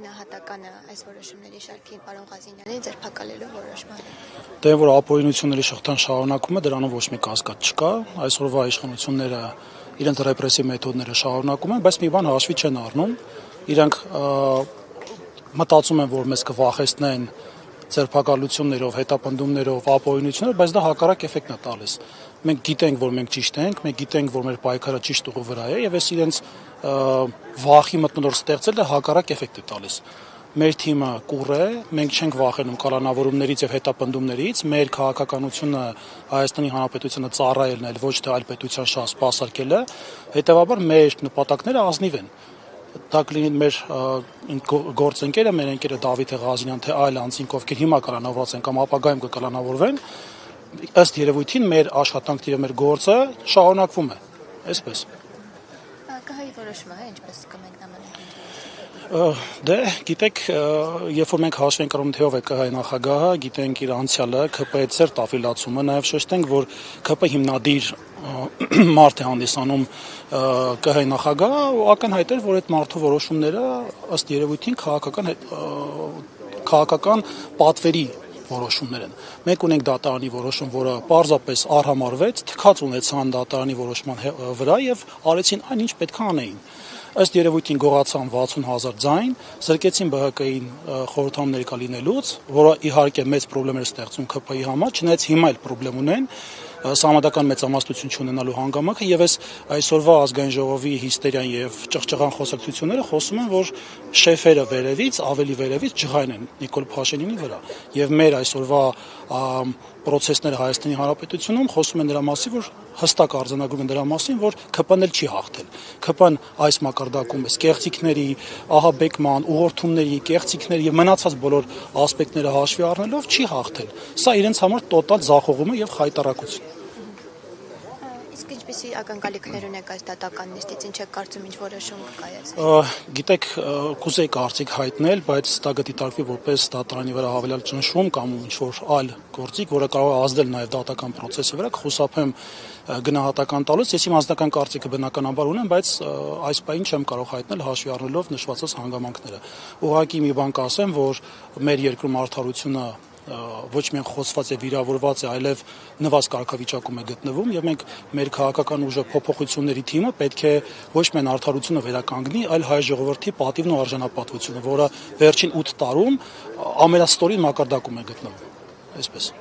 գնահատականը այս որոշումների շարքին պարոն Ղազինյանի ձերբակալելու որոշմանը։ Դե որ ապօրինությունների շղթան շարունակվում է, դրանով ոչ մի կասկած չկա։ Այսօրվա իշխանությունները իրենց ռեպրեսիվ մեթոդները շարունակում են, բայց մի բան հաշվի չեն առնում։ Իրանք մտածում են, որ մեզ կվախեցնեն ձերբակալություններով, հետապնդումներով, ապօրինություններով, բայց դա հակառակ էֆեկտն է տալիս։ Մենք գիտենք, որ մենք ճիշտ ենք, մենք գիտենք, որ մեր պայքարը ճիշտ ուղու վրա է, եւ այս իրենց վախի մթնոլորտ ստեղծելը հակառակ էֆեկտ է տալիս։ Մեր թիմը կուռ է, մենք չենք վախենում կալանավորումներից եւ հետապնդումներից, մեր քաղաքականությունը Հայաստանի Հանրապետությունը ծառայելն է, ոչ թե այլ պետության շահ սպասարկելը, հետեւաբար մեր նպատակները ազնիվ են։ Դա կլինի մեր գործընկերը, մեր ընկերը Դավիթ Ղազինյան, թե այլ անձինք, ովքեր հիմա կալանավորված են կամ ապագայում կկալանավորվեն, ըստ երևույթին մեր աշխատանքն եւ մեր գործը շարունակվում է, այսպես։ ԿՀ-ի որոշումը է, ինչպես կմեկնաբանենք։ Դե, գիտեք, երբ որ մենք հաշվի ենք առնում, թե ով է ԿՀ նախագահը, գիտենք իր անցյալը, ԿՊ-ի ծերտ աֆիլացումը, նաև շեշտենք, որ ԿՊ հիմնադիր մարդ է հանդիսանում ԿՀ նախագահը, ու ակնհայտ էր, որ այդ մարդու որոշումները ըստ երևույթին քաղաքական պատվերի որոշումներ են։ Մենք ունենք դատարանի որոշում, որը պարզապես արհամարվեց, թքած ունեցան դատարանի որոշման վրա եւ արեցին այն, ինչ պետք է անեին։ Ըստ երևույթին գողացան 60,000 ձայն, զրկեցին ԲՀԿ-ին խորհրդանում ներկա լինելուց, որը իհարկե մեծ խնդիրներ ստեղծում ԿՊ-ի համար, չնայած հիմա էլ խնդրեմ ունեն սահմանադրական մեծամասնություն չունենալու հանգամանքը եւ այսօրվա ազգային ժողովի հիստերիան եւ ճղճղան խոսակցությունները խոսում են, որ շեֆերը վերևից, ավելի վերևից ջղայն են Նիկոլ Փաշինյանի վրա եւ մեր այսօրվա պրոցեսները Հայաստանի Հանրապետությունում խոսում են դրա մասին, որ հստակ արձանագրում են դրա մասին, որ ԿՊ-ն էլ չի հաղթել։ ԿՊ-ն այս մակարդակում է կեղծիքների, ահաբեկման, ուղղորդումների, կեղծիքների եւ մնացած բոլոր ասպեկտները հաշվի առնելով չի հաղթել։ Սա իրենց համար տոտալ ձախողում է եւ խայտառակություն։ Իսկ ինչպիսի ակնկալիքներ ունեք այս դատական նիստից, ինչ եք կարծում, ինչ որոշում կկայացվի։ Գիտեք, կուզեի կարծիք հայտնել, բայց դա գտիտարկվի որպես դատարանի վրա հավելյալ ճնշում կամ ինչ-որ այլ գործիք, որը կարող է ազդել նաև դատական process-ի վրա, կխուսափեմ գնահատական տալուց։ Ես իմ անձնական կարծիքը բնականաբար ունեմ, բայց այս պահին չեմ կարող հայտնել հաշվի առնելով նշվածած հանգամանքները։ Ուղղակի մի բան կասեմ, որ մեր երկրում արդարությունը ոչ միայն խոսված եւ վիրավորված է, այլև նվազ կարգավիճակում է գտնվում եւ մենք մեր քաղաքական ուժը փոփոխությունների թիմը պետք է ոչ միայն արդարությունը վերականգնի, այլ հայ ժողովրդի պատիվն ու արժանապատվությունը, որը վերջին 8 տարում ամենաստորին մակարդակում է գտնվում, այսպես։